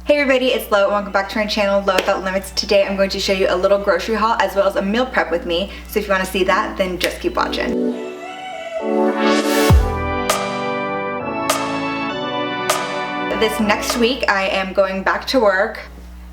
Hey everybody, it's Lo and welcome back to my channel, Lo Without Limits. Today I'm going to show you a little grocery haul as well as a meal prep with me. So if you want to see that, then just keep watching. This next week I am going back to work.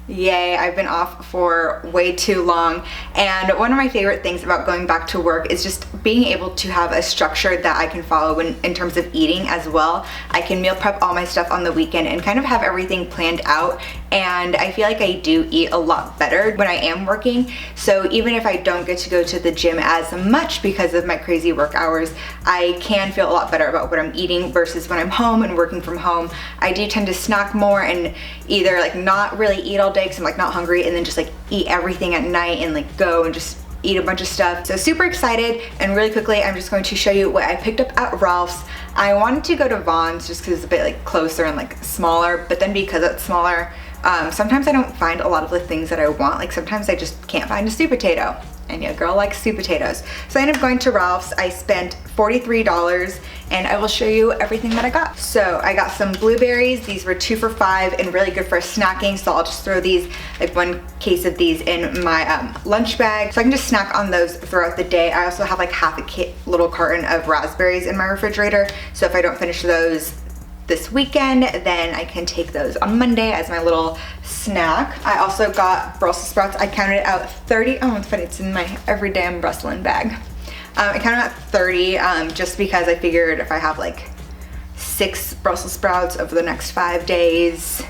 Yay, I've been off for way too long, and one of my favorite things about going back to work is just being able to have a structure that I can follow in terms of eating as well. I can meal prep all my stuff on the weekend and kind of have everything planned out, and I feel like I do eat a lot better when I am working. So even if I don't get to go to the gym as much because of my crazy work hours, I can feel a lot better about what I'm eating versus when I'm home and working from home. I do tend to snack more and either like not really eat all day because I'm like not hungry, and then just like eat everything at night and like go and just eat a bunch of stuff. So super excited, and really quickly I'm just going to show you what I picked up at Ralph's. I wanted to go to Vaughn's just because it's a bit like closer and like smaller, but then because it's smaller, sometimes I don't find a lot of the things that I want. Like sometimes I just can't find a sweet potato, and yeah, girl likes sweet potatoes. So I ended up going to Ralph's. I spent $43, and I will show you everything that I got. So I got some blueberries. These were 2 for $5 and really good for snacking. So I'll just throw these, like one case of these in my lunch bag. So I can just snack on those throughout the day. I also have like half a little carton of raspberries in my refrigerator. So if I don't finish those this weekend, then I can take those on Monday as my little snack. I also got Brussels sprouts. I counted out 30. Oh, it's funny, it's in my everyday I'm rustling bag. I counted out 30 just because I figured if I have like 6 Brussels sprouts over the next 5 days,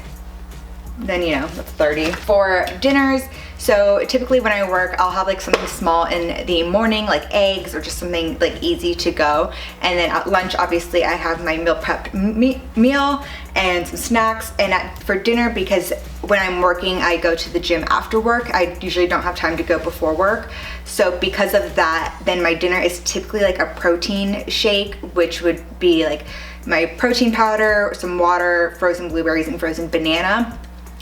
then you know, that's 30. For dinners, so typically when I work, I'll have like something small in the morning, like eggs or just something like easy to go. And then at lunch, obviously I have my meal prep meal and some snacks. And for dinner, because when I'm working, I go to the gym after work. I usually don't have time to go before work. So because of that, then my dinner is typically like a protein shake, which would be like my protein powder, some water, frozen blueberries, and frozen banana.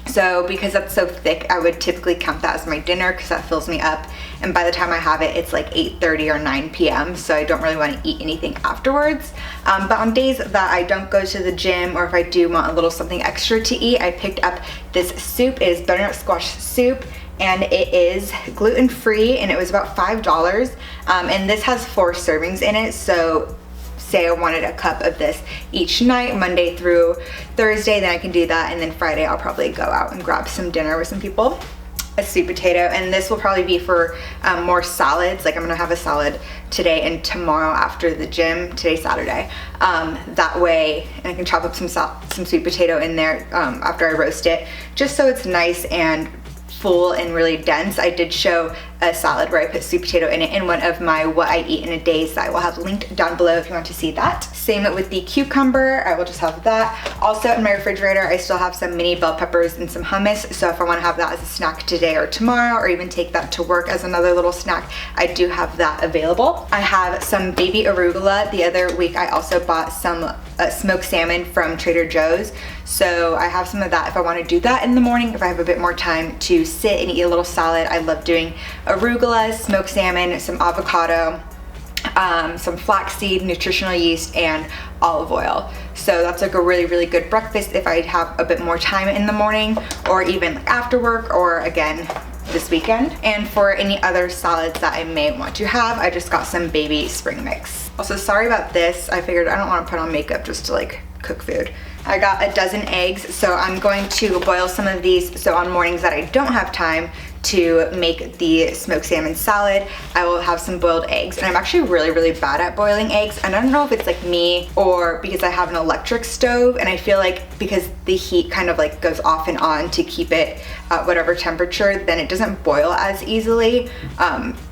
So because that's so thick, I would typically count that as my dinner because that fills me up. And by the time I have it, it's like 8:30 or 9 p.m. So I don't really want to eat anything afterwards. But on days that I don't go to the gym, or if I do want a little something extra to eat, I picked up this soup. It is butternut squash soup, and it is gluten-free, and it was about $5. And this has 4 servings in it. So say I wanted a cup of this each night, Monday through Thursday, then I can do that, and then Friday I'll probably go out and grab some dinner with some people. A sweet potato, and this will probably be for more salads. Like I'm gonna have a salad today and tomorrow after the gym. Today's Saturday. That way, and I can chop up some sweet potato in there after I roast it, just so it's nice and full and really dense. I did show a salad where I put sweet potato in it in one of my what I eat in a day, so I will have linked down below if you want to see that. Same with the cucumber, I will just have that. Also in my refrigerator, I still have some mini bell peppers and some hummus, so if I want to have that as a snack today or tomorrow, or even take that to work as another little snack, I do have that available. I have some baby arugula. The other week I also bought some smoked salmon from Trader Joe's, so I have some of that if I want to do that in the morning, if I have a bit more time to sit and eat a little salad. I love doing arugula, smoked salmon, some avocado, some flaxseed, nutritional yeast, and olive oil. So that's like a really, really good breakfast if I have a bit more time in the morning, or even like after work, or again this weekend. And for any other salads that I may want to have, I just got some baby spring mix. Also, sorry about this. I figured I don't want to put on makeup just to like cook food. I got a dozen eggs, so I'm going to boil some of these, so on mornings that I don't have time to make the smoked salmon salad, I will have some boiled eggs. And I'm actually really, really bad at boiling eggs, and I don't know if it's like me or because I have an electric stove, and I feel like because the heat kind of like goes off and on to keep it at whatever temperature, then it doesn't boil as easily.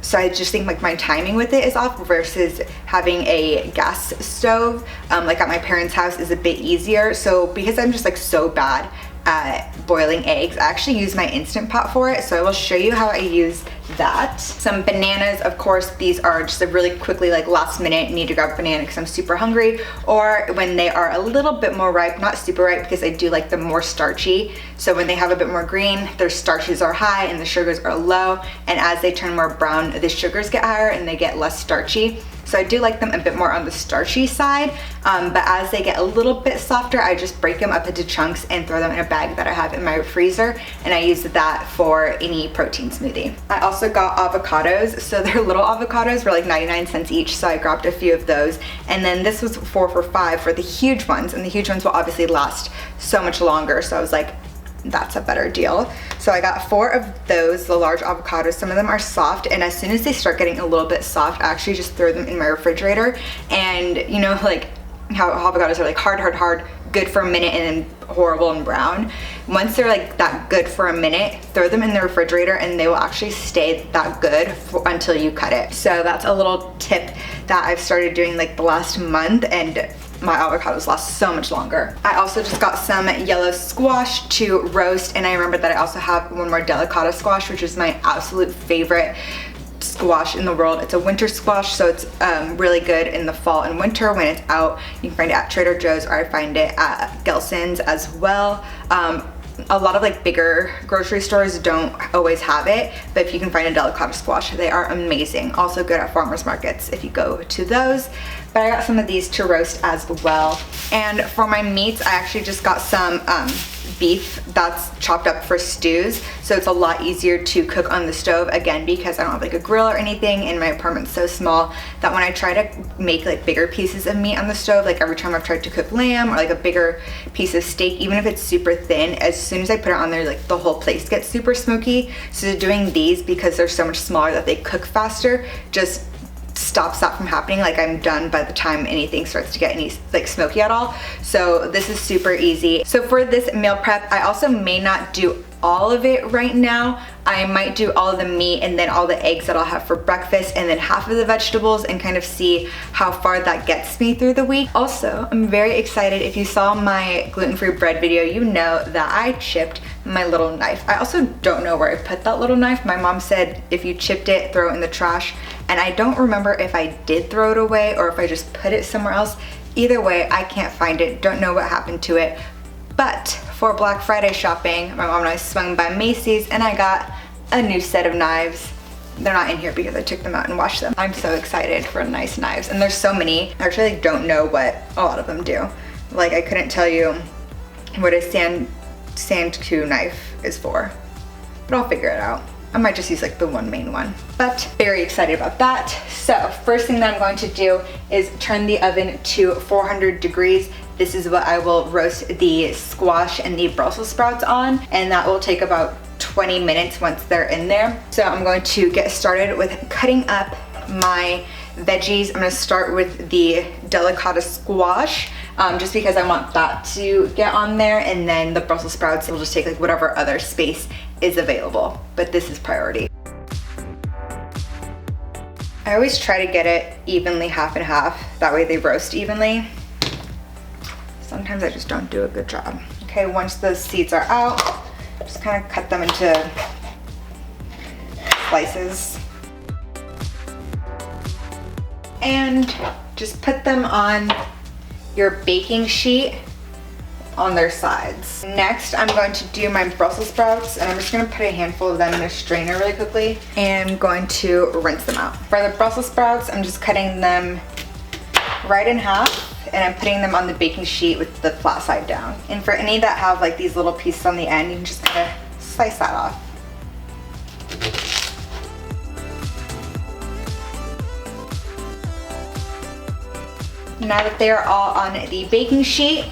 So I just think like my timing with it is off versus having a gas stove like at my parents' house is a bit easier. So because I'm just like so bad at boiling eggs, I actually use my Instant Pot for it, so I will show you how I use that. Some bananas, of course, these are just a really quickly like last minute need to grab a banana because I'm super hungry, or when they are a little bit more ripe, not super ripe because I do like them more starchy. So when they have a bit more green, their starches are high and the sugars are low, and as they turn more brown, the sugars get higher and they get less starchy. So I do like them a bit more on the starchy side, but as they get a little bit softer, I just break them up into chunks and throw them in a bag that I have in my freezer, and I use that for any protein smoothie. I also got avocados. So their little avocados were like 99 cents each, so I grabbed a few of those, and then this was 4 for $5 for the huge ones, and the huge ones will obviously last so much longer, so I was like, that's a better deal. So I got 4 of those, the large avocados. Some of them are soft, and as soon as they start getting a little bit soft, I actually just throw them in my refrigerator. And you know, like how avocados are like hard, good for a minute, and then horrible and brown. Once they're like that good for a minute, throw them in the refrigerator and they will actually stay that good until you cut it. So that's a little tip that I've started doing like the last month, and my avocados last so much longer. I also just got some yellow squash to roast, and I remember that I also have one more delicata squash, which is my absolute favorite squash in the world. It's a winter squash, so it's really good in the fall and winter when it's out. You can find it at Trader Joe's, or I find it at Gelson's as well. A lot of like bigger grocery stores don't always have it, but if you can find a delicata squash, they are amazing. Also good at farmers markets if you go to those. But I got some of these to roast as well. And for my meats, I actually just got some beef that's chopped up for stews, so it's a lot easier to cook on the stove, again because I don't have like a grill or anything, and my apartment's so small that when I try to make like bigger pieces of meat on the stove, like every time I've tried to cook lamb or like a bigger piece of steak, even if it's super thin, as soon as I put it on there, like the whole place gets super smoky. So doing these, because they're so much smaller that they cook faster, just stops that from happening. Like I'm done by the time anything starts to get any like smoky at all. So this is super easy. So for this meal prep, I also may not do all of it right now. I might do all of the meat and then all the eggs that I'll have for breakfast, and then half of the vegetables, and kind of see how far that gets me through the week. Also, I'm very excited. If you saw my gluten-free bread video, you know that I chipped my little knife. I also don't know where I put that little knife. My mom said if you chipped it, throw it in the trash, and I don't remember if I did throw it away or if I just put it somewhere else. Either way, I can't find it. Don't know what happened to it. But for Black Friday shopping, my mom and I swung by Macy's and I got a new set of knives. They're not in here because I took them out and washed them. I'm so excited for nice knives, and there's so many. I actually don't know what a lot of them do. Like I couldn't tell you what a Sandku knife is for, but I'll figure it out. I might just use like the one main one, but very excited about that. So first thing that I'm going to do is turn the oven to 400 degrees. This is what I will roast the squash and the Brussels sprouts on, and that will take about 20 minutes once they're in there. So I'm going to get started with cutting up my veggies. I'm gonna start with the delicata squash, just because I want that to get on there, and then the Brussels sprouts will just take like whatever other space is available, but this is priority. I always try to get it evenly, half and half, that way they roast evenly. Sometimes I just don't do a good job. Okay, once those seeds are out, just kind of cut them into slices. And just put them on your baking sheet on their sides. Next, I'm going to do my Brussels sprouts, and I'm just gonna put a handful of them in a strainer really quickly, and I'm going to rinse them out. For the Brussels sprouts, I'm just cutting them right in half, and I'm putting them on the baking sheet with the flat side down. And for any that have like these little pieces on the end, you can just kind of slice that off. Now that they are all on the baking sheet,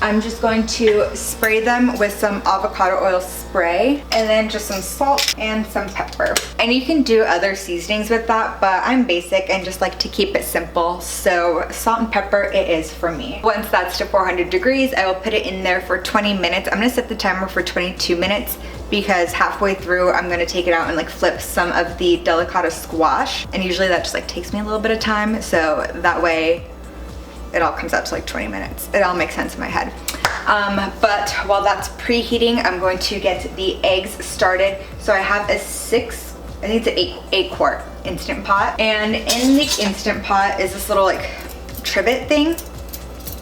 I'm just going to spray them with some avocado oil spray, and then just some salt and some pepper. And you can do other seasonings with that, but I'm basic and just like to keep it simple, so salt and pepper it is for me. Once that's to 400 degrees, I will put it in there for 20 minutes. I'm gonna set the timer for 22 minutes because halfway through I'm gonna take it out and like flip some of the delicata squash, and usually that just like takes me a little bit of time, so that way it all comes out to like 20 minutes. It all makes sense in my head. But while that's preheating, I'm going to get the eggs started. So I have a I think it's an 8 quart Instant Pot. And in the Instant Pot is this little like trivet thing,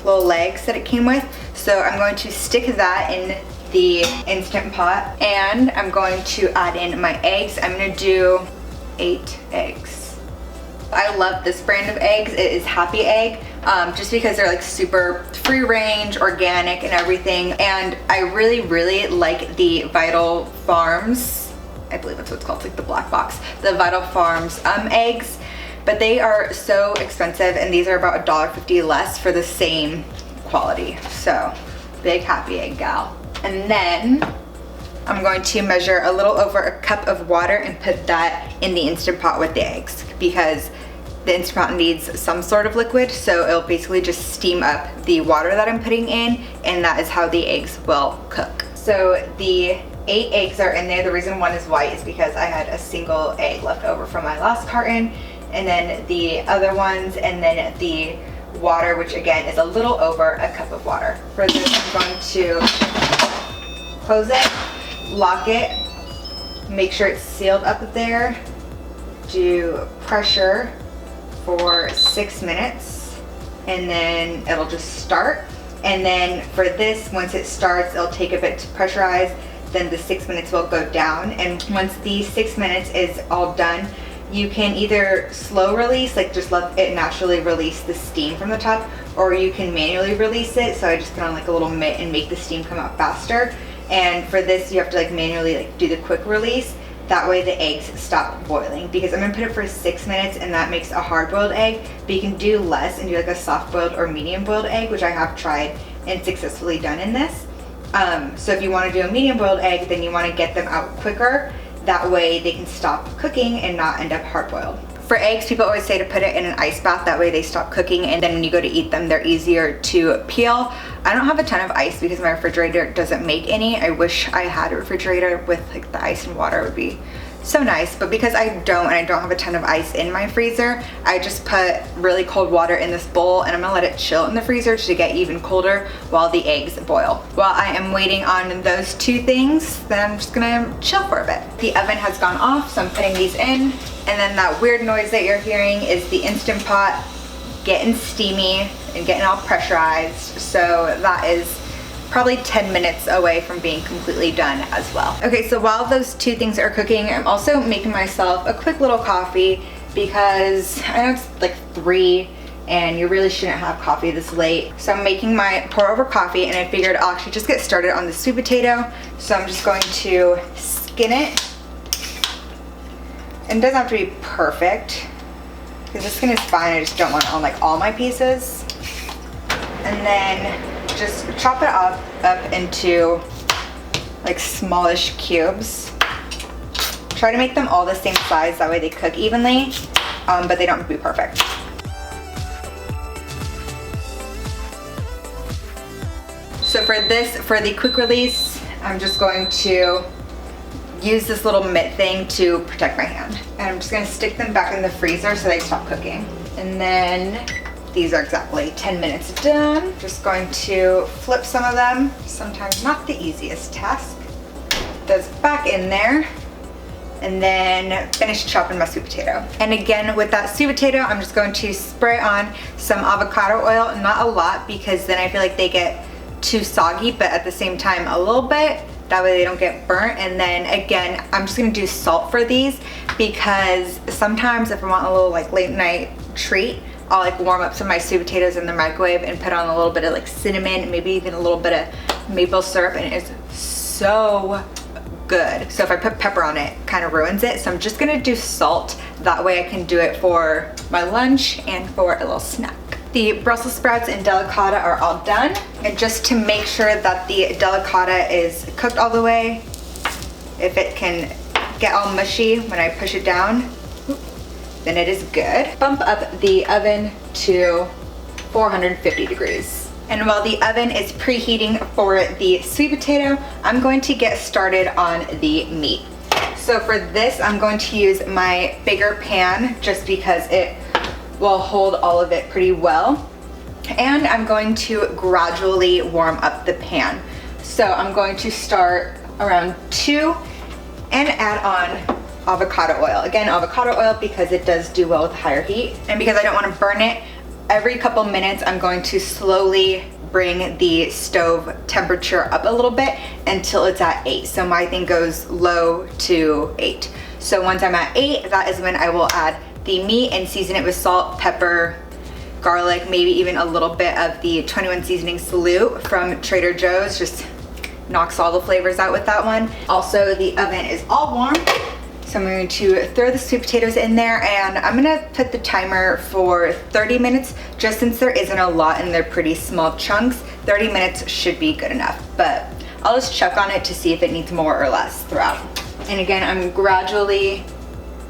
little legs that it came with. So I'm going to stick that in the Instant Pot, and I'm going to add in my eggs. I'm gonna do 8 eggs. I love this brand of eggs. It is Happy Egg, just because they're like super free range, organic and everything. And I really like the Vital Farms, I believe that's what it's called, it's like the black box, the Vital Farms eggs. But they are so expensive, and these are about $1.50 less for the same quality. So big Happy Egg gal. And then I'm going to measure a little over a cup of water and put that in the Instant Pot with the eggs, because the Instant Pot needs some sort of liquid, so it'll basically just steam up the water that I'm putting in, and that is how the eggs will cook. So the 8 eggs are in there. The reason one is white is because I had a single egg left over from my last carton, and then the other ones, and then the water, which again is a little over a cup of water. For this, I'm going to close it, lock it, make sure it's sealed up there, do pressure for 6 minutes, and then it'll just start. And then for this, once it starts, it'll take a bit to pressurize, then the 6 minutes will go down. And once the 6 minutes is all done, you can either slow release, like just let it naturally release the steam from the top, or you can manually release it. So I just put on like a little mitt and make the steam come out faster. And for this, you have to like manually like do the quick release. That way the eggs stop boiling, because I'm gonna put it for 6 minutes and that makes a hard boiled egg, but you can do less and do like a soft boiled or medium boiled egg, which I have tried and successfully done in this. So if you wanna do a medium boiled egg, then you wanna get them out quicker. That way they can stop cooking and not end up hard boiled. For eggs, people always say to put it in an ice bath, that way they stop cooking, and then when you go to eat them, they're easier to peel. I don't have a ton of ice because my refrigerator doesn't make any. I wish I had a refrigerator with like the ice and water. It would be so nice, but because I don't, and I don't have a ton of ice in my freezer, I just put really cold water in this bowl, and I'm gonna let it chill in the freezer to get even colder while the eggs boil. While I am waiting on those 2 things, then I'm just gonna chill for a bit. The oven has gone off, so I'm putting these in, and then that weird noise that you're hearing is the Instant Pot getting steamy and getting all pressurized. So that is probably 10 minutes away from being completely done as well. Okay, so while those 2 things are cooking, I'm also making myself a quick little coffee, because I know it's like 3 and you really shouldn't have coffee this late. So I'm making my pour over coffee, and I figured I'll actually just get started on the sweet potato. So I'm just going to skin it. And it doesn't have to be perfect, because the skin is fine. I just don't want it on like all my pieces. And then just chop it up into like smallish cubes. Try to make them all the same size, that way they cook evenly, but they don't be perfect. So for the quick release, I'm just going to use this little mitt thing to protect my hand. And I'm just gonna stick them back in the freezer so they stop cooking. And then these are exactly 10 minutes done. Just going to flip some of them. Sometimes not the easiest task. Those back in there. And then finish chopping my sweet potato. And again, with that sweet potato, I'm just going to spray on some avocado oil. Not a lot, because then I feel like they get too soggy, but at the same time a little bit. That way they don't get burnt. And then again, I'm just gonna do salt for these, because sometimes if I want a little like late night treat, I'll like warm up some of my sweet potatoes in the microwave and put on a little bit of like cinnamon, maybe even a little bit of maple syrup, and it's so good. So if I put pepper on it, kind of ruins it. So I'm just gonna do salt. That way I can do it for my lunch and for a little snack. The Brussels sprouts and delicata are all done. And just to make sure that the delicata is cooked all the way, if it can get all mushy when I push it down, then it is good. Bump up the oven to 450 degrees. And while the oven is preheating for the sweet potato, I'm going to get started on the meat. So for this, I'm going to use my bigger pan, just because it will hold all of it pretty well. And I'm going to gradually warm up the pan. So I'm going to start around 2 and add on avocado oil. Again, avocado oil, because it does do well with higher heat. And because I don't want to burn it, every couple minutes I'm going to slowly bring the stove temperature up a little bit until it's at 8. So my thing goes low to 8. So once I'm at 8, that is when I will add the meat and season it with salt, pepper, garlic, maybe even a little bit of the 21 seasoning salute from Trader Joe's. Just knocks all the flavors out with that one. Also, the oven is all warm. So I'm going to throw the sweet potatoes in there, and I'm gonna put the timer for 30 minutes, just since there isn't a lot and they're pretty small chunks. 30 minutes should be good enough, but I'll just check on it to see if it needs more or less throughout. And again, I'm gradually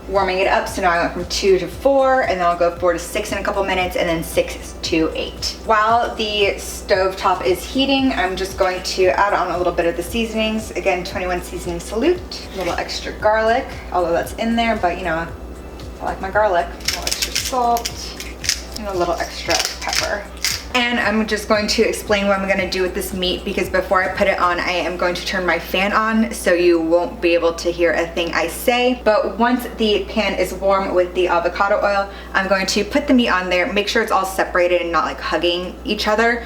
warming it up. So now I went from 2 to 4, and then I'll go 4 to 6 in a couple minutes, and then 6 to 8. While the stove top is heating, I'm just going to add on a little bit of the seasonings. Again, 21 seasoning salute, a little extra garlic, although that's in there, but you know, I like my garlic. A little extra salt, and a little extra pepper. And I'm just going to explain what I'm gonna do with this meat, because before I put it on, I am going to turn my fan on so you won't be able to hear a thing I say. But once the pan is warm with the avocado oil, I'm going to put the meat on there, make sure it's all separated and not like hugging each other.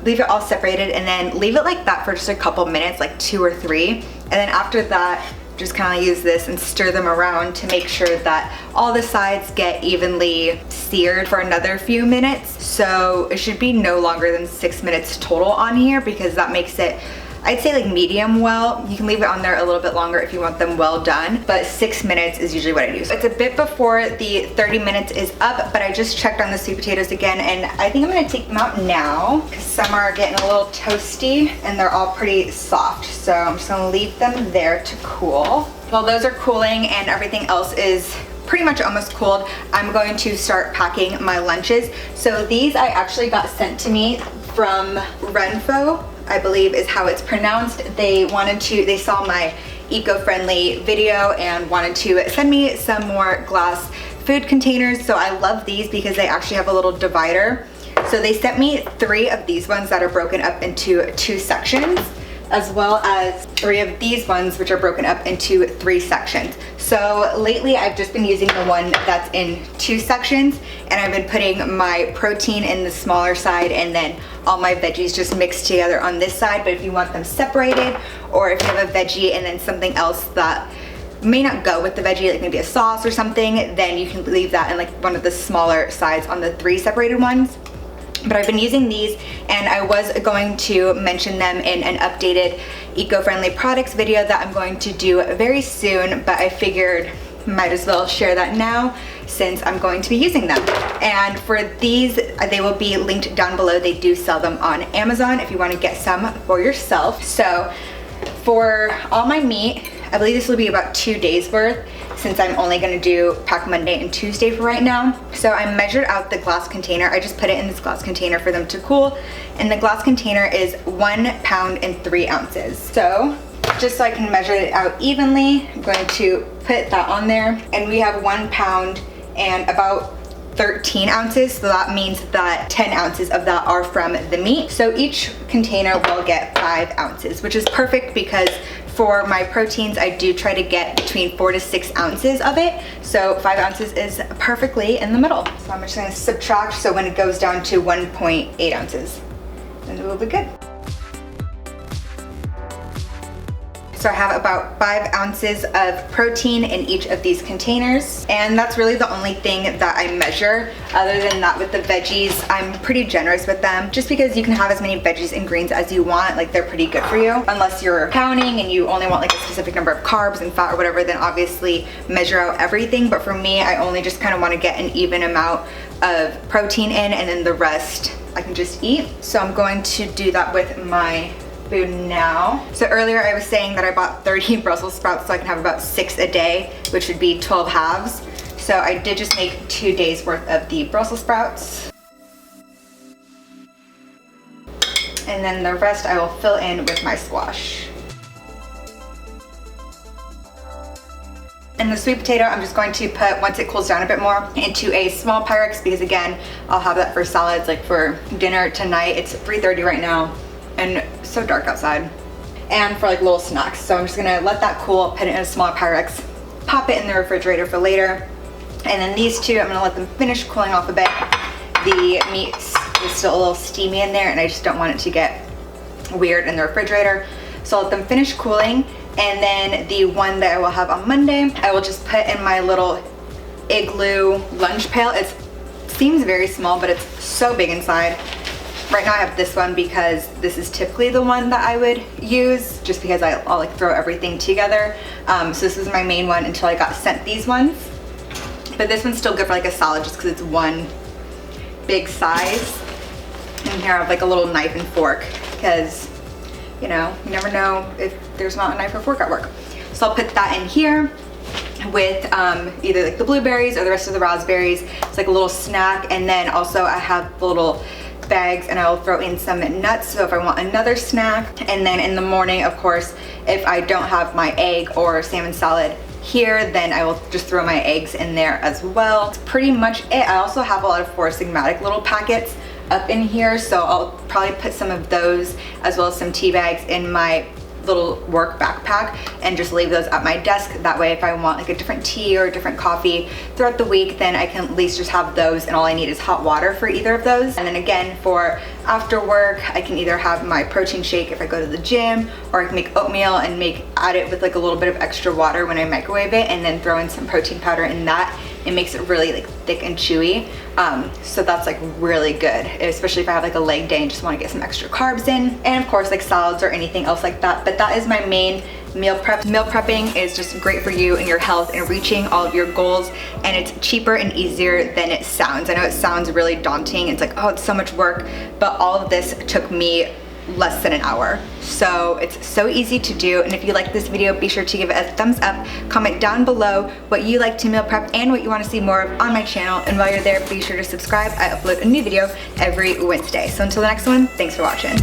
Leave it all separated, and then leave it like that for just a couple minutes, like 2 or 3. And then after that, just kind of use this and stir them around to make sure that all the sides get evenly seared for another few minutes. So it should be no longer than 6 minutes total on here, because that makes it, I'd say, like medium well. You can leave it on there a little bit longer if you want them well done, but 6 minutes is usually what I do. So it's a bit before the 30 minutes is up, but I just checked on the sweet potatoes again, and I think I'm gonna take them out now, because some are getting a little toasty and they're all pretty soft. So I'm just gonna leave them there to cool. While those are cooling and everything else is pretty much almost cooled, I'm going to start packing my lunches. So these I actually got sent to me from Renfo, I believe is how it's pronounced. They saw my eco-friendly video and wanted to send me some more glass food containers. So I love these because they actually have a little divider. So they sent me 3 of these ones that are broken up into 2 sections, as well as 3 of these ones which are broken up into 3 sections. So lately I've just been using the one that's in 2 sections, and I've been putting my protein in the smaller side and then all my veggies just mixed together on this side. But if you want them separated, or if you have a veggie and then something else that may not go with the veggie, like maybe a sauce or something, then you can leave that in like one of the smaller sides on the 3 separated ones. But I've been using these, and I was going to mention them in an updated eco-friendly products video that I'm going to do very soon, but I figured might as well share that now since I'm going to be using them. And for these, they will be linked down below. They do sell them on Amazon if you want to get some for yourself. So for all my meat, I believe this will be about 2 days worth, since I'm only gonna do pack Monday and Tuesday for right now. So I measured out the glass container. I just put it in this glass container for them to cool. And the glass container is 1 pound and 3 ounces. So just so I can measure it out evenly, I'm going to put that on there. And we have 1 pound and about 13 ounces. So that means that 10 ounces of that are from the meat. So each container will get 5 ounces, which is perfect because for my proteins, I do try to get between 4 to 6 ounces of it. So 5 ounces is perfectly in the middle. So I'm just gonna subtract, so when it goes down to 1.8 ounces, then it will be good. So I have about 5 ounces of protein in each of these containers. And that's really the only thing that I measure. Other than that, with the veggies, I'm pretty generous with them, just because you can have as many veggies and greens as you want. Like, they're pretty good for you. Unless you're counting and you only want like a specific number of carbs and fat or whatever, then obviously measure out everything. But for me, I only just kind of want to get an even amount of protein in, and then the rest I can just eat. So I'm going to do that with my food now. So earlier I was saying that I bought 30 Brussels sprouts so I can have about 6 a day, which would be 12 halves. So I did just make 2 days worth of the Brussels sprouts. And then the rest I will fill in with my squash. And the sweet potato, I'm just going to put, once it cools down a bit more, into a small Pyrex, because again, I'll have that for salads, like for dinner tonight. It's 3:30 right now, and so dark outside, and for like little snacks. So I'm just gonna let that cool, put it in a small Pyrex, pop it in the refrigerator for later. And then these two, I'm gonna let them finish cooling off a bit. The meat is still a little steamy in there, and I just don't want it to get weird in the refrigerator. So I'll let them finish cooling, and then the one that I will have on Monday, I will just put in my little Igloo lunch pail. It seems very small, but it's so big inside. Right now I have this one because this is typically the one that I would use, just because I'll like throw everything together. So this was my main one until I got sent these ones. But this one's still good for like a salad just because it's one big size. And here I have like a little knife and fork because, you know, you never know if there's not a knife or fork at work. So I'll put that in here with either like the blueberries or the rest of the raspberries. It's like a little snack. And then also I have the little bags and I will throw in some nuts, so if I want another snack. And then in the morning, of course, if I don't have my egg or salmon salad here, then I will just throw my eggs in there as well. That's pretty much it. I also have a lot of Four Sigmatic little packets up in here, so I'll probably put some of those as well as some tea bags in my little work backpack and just leave those at my desk. That way if I want like a different tea or a different coffee throughout the week, then I can at least just have those and all I need is hot water for either of those. And then again, for after work, I can either have my protein shake if I go to the gym, or I can make oatmeal and add it with like a little bit of extra water when I microwave it, and then throw in some protein powder in that. It makes it really like thick and chewy. So that's like really good, especially if I have like a leg day and just want to get some extra carbs in. And of course like salads or anything else like that. But that is my main meal prep. Meal prepping is just great for you and your health and reaching all of your goals, and it's cheaper and easier than it sounds. I know it sounds really daunting. It's like, oh, it's so much work, but all of this took me less than an hour. So it's so easy to do. And if you like this video, be sure to give it a thumbs up, comment down below what you like to meal prep and what you want to see more of on my channel. And while you're there, be sure to subscribe. I upload a new video every Wednesday. So until the next one, thanks for watching.